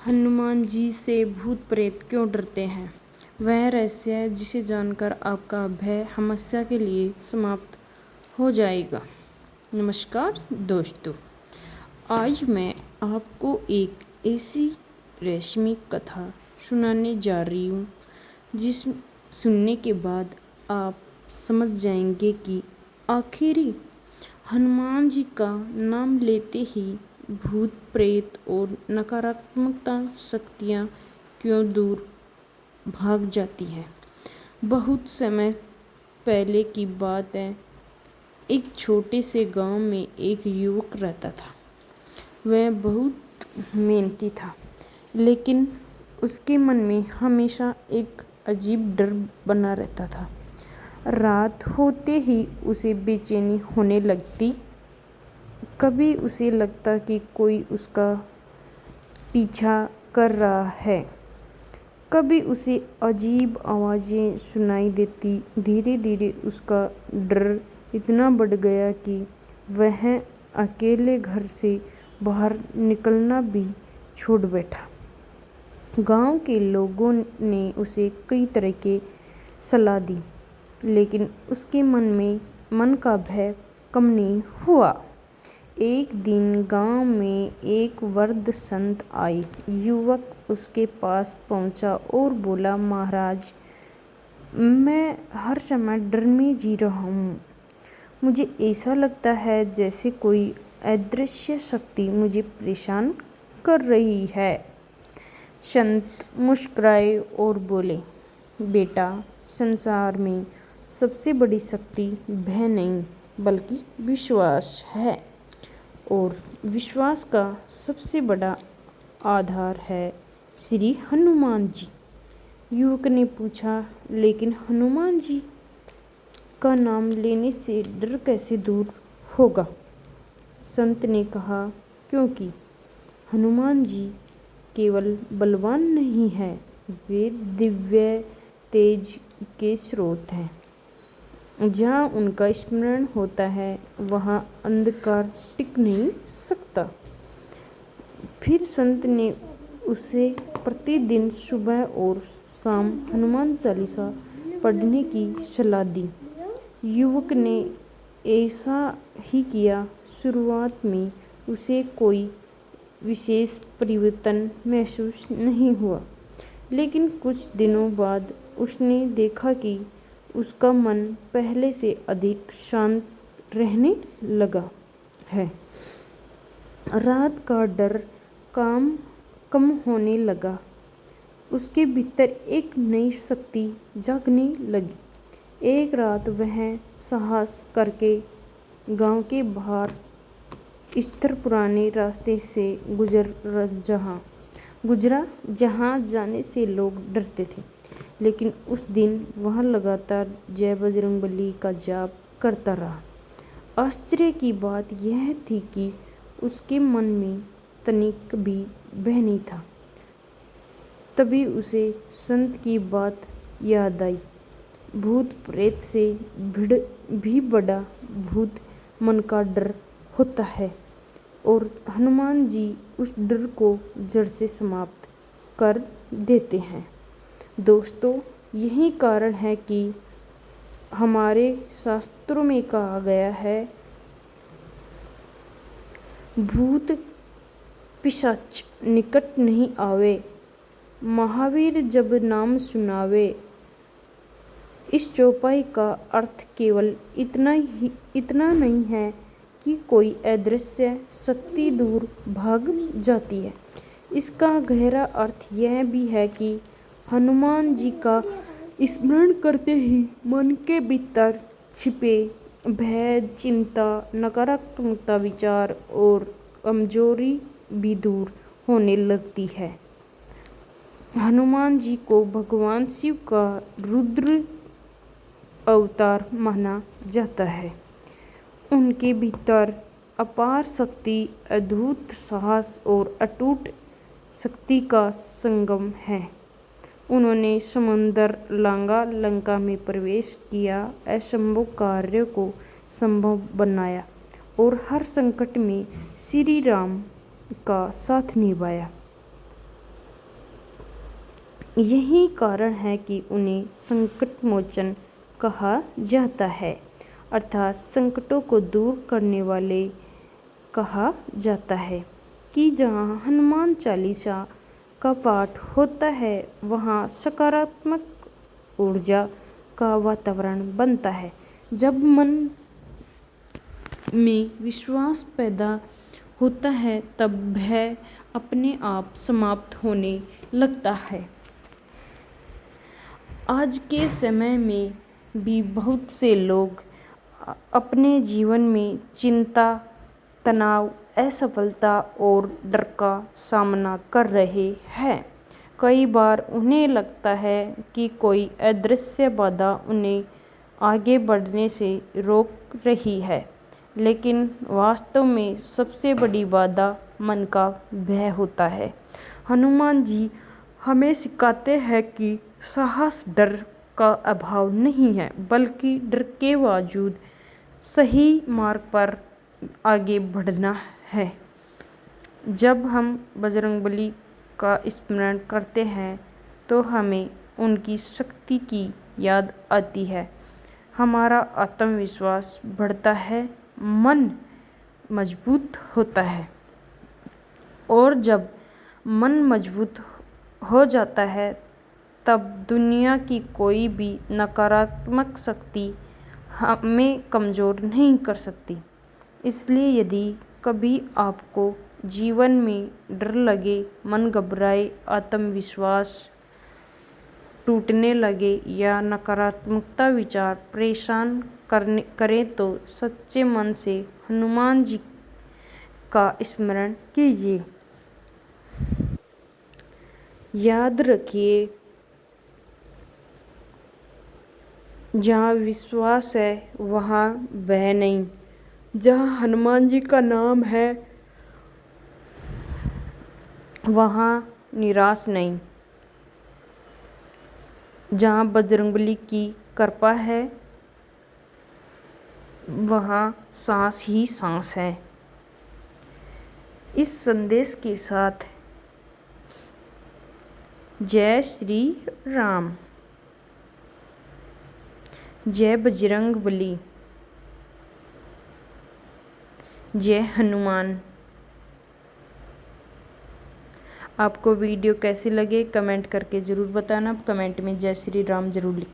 हनुमान जी से भूत प्रेत क्यों डरते हैं, वह रहस्य है जिसे जानकर आपका भय हमेशा के लिए समाप्त हो जाएगा। नमस्कार दोस्तों, आज मैं आपको एक ऐसी रहस्यमय कथा सुनाने जा रही हूँ जिस सुनने के बाद आप समझ जाएंगे कि आखिरी हनुमान जी का नाम लेते ही भूत प्रेत और नकारात्मकता शक्तियाँ क्यों दूर भाग जाती हैं। बहुत समय पहले की बात है। एक छोटे से गांव में एक युवक रहता था। वह बहुत मेहनती था, लेकिन उसके मन में हमेशा एक अजीब डर बना रहता था। रात होते ही उसे बेचैनी होने लगती। कभी उसे लगता कि कोई उसका पीछा कर रहा है, कभी उसे अजीब आवाज़ें सुनाई देती। धीरे धीरे उसका डर इतना बढ़ गया कि वह अकेले घर से बाहर निकलना भी छोड़ बैठा। गांव के लोगों ने उसे कई तरह की सलाह दी, लेकिन उसके मन का भय कम नहीं हुआ। एक दिन गांव में एक वृद्ध संत आए। युवक उसके पास पहुंचा और बोला, महाराज, मैं हर समय डर में जी रहा हूँ। मुझे ऐसा लगता है जैसे कोई अदृश्य शक्ति मुझे परेशान कर रही है। संत मुस्कुराए और बोले, बेटा, संसार में सबसे बड़ी शक्ति भय नहीं बल्कि विश्वास है, और विश्वास का सबसे बड़ा आधार है श्री हनुमान जी। युवक ने पूछा, लेकिन हनुमान जी का नाम लेने से डर कैसे दूर होगा? संत ने कहा, क्योंकि हनुमान जी केवल बलवान नहीं हैं, वे दिव्य तेज के स्रोत हैं। जहाँ उनका स्मरण होता है वहाँ अंधकार टिक नहीं सकता। फिर संत ने उसे प्रतिदिन सुबह और शाम हनुमान चालीसा पढ़ने की सलाह दी। युवक ने ऐसा ही किया। शुरुआत में उसे कोई विशेष परिवर्तन महसूस नहीं हुआ, लेकिन कुछ दिनों बाद उसने देखा कि उसका मन पहले से अधिक शांत रहने लगा है। रात का डर कम होने लगा। उसके भीतर एक नई शक्ति जागने लगी। एक रात वह साहस करके गांव के बाहर स्थिर पुराने रास्ते से गुजरा जहाँ जाने से लोग डरते थे। लेकिन उस दिन वह लगातार जय बजरंगबली का जाप करता रहा। आश्चर्य की बात यह थी कि उसके मन में तनिक भी भय नहीं था। तभी उसे संत की बात याद आई। भूत प्रेत से भी बड़ा भूत मन का डर होता है, और हनुमान जी उस डर को जड़ से समाप्त कर देते हैं। दोस्तों, यही कारण है कि हमारे शास्त्रों में कहा गया है, भूत पिशाच निकट नहीं आवे, महावीर जब नाम सुनावे। इस चौपाई का अर्थ केवल इतना नहीं है कि कोई अदृश्य शक्ति दूर भाग जाती है। इसका गहरा अर्थ यह भी है कि हनुमान जी का स्मरण करते ही मन के भीतर छिपे भय, चिंता, नकारात्मक विचार और कमजोरी भी दूर होने लगती है। हनुमान जी को भगवान शिव का रुद्र अवतार माना जाता है। उनके भीतर अपार शक्ति, अद्भुत साहस और अटूट शक्ति का संगम है। उन्होंने समुद्र लांघा, लंका में प्रवेश किया, असंभव कार्यों को संभव बनाया और हर संकट में श्री राम का साथ निभाया। यही कारण है कि उन्हें संकट मोचन कहा जाता है, अर्थात संकटों को दूर करने वाले कहा जाता है। कि जहाँ हनुमान चालीसा का पाठ होता है वहाँ सकारात्मक ऊर्जा का वातावरण बनता है। जब मन में विश्वास पैदा होता है तब भय अपने आप समाप्त होने लगता है। आज के समय में भी बहुत से लोग अपने जीवन में चिंता, तनाव, असफलता और डर का सामना कर रहे हैं। कई बार उन्हें लगता है कि कोई अदृश्य बाधा उन्हें आगे बढ़ने से रोक रही है, लेकिन वास्तव में सबसे बड़ी बाधा मन का भय होता है। हनुमान जी हमें सिखाते हैं कि साहस डर का अभाव नहीं है, बल्कि डर के बावजूद सही मार्ग पर आगे बढ़ना है। जब हम बजरंगबली का स्मरण करते हैं तो हमें उनकी शक्ति की याद आती है, हमारा आत्मविश्वास बढ़ता है, मन मजबूत होता है। और जब मन मजबूत हो जाता है तब दुनिया की कोई भी नकारात्मक शक्ति हमें कमज़ोर नहीं कर सकती। इसलिए यदि कभी आपको जीवन में डर लगे, मन घबराए, आत्मविश्वास टूटने लगे या नकारात्मकता विचार परेशान करें तो सच्चे मन से हनुमान जी का स्मरण कीजिए। याद रखिए, जहाँ विश्वास है वहाँ भय नहीं, जहाँ हनुमान जी का नाम है वहाँ निराश नहीं, जहाँ बजरंगबली की कृपा है वहाँ सांस ही सांस है। इस संदेश के साथ जय श्री राम, जय बजरंगबली, जय हनुमान। आपको वीडियो कैसी लगे कमेंट करके ज़रूर बताना। कमेंट में जय श्री राम ज़रूर लिखना।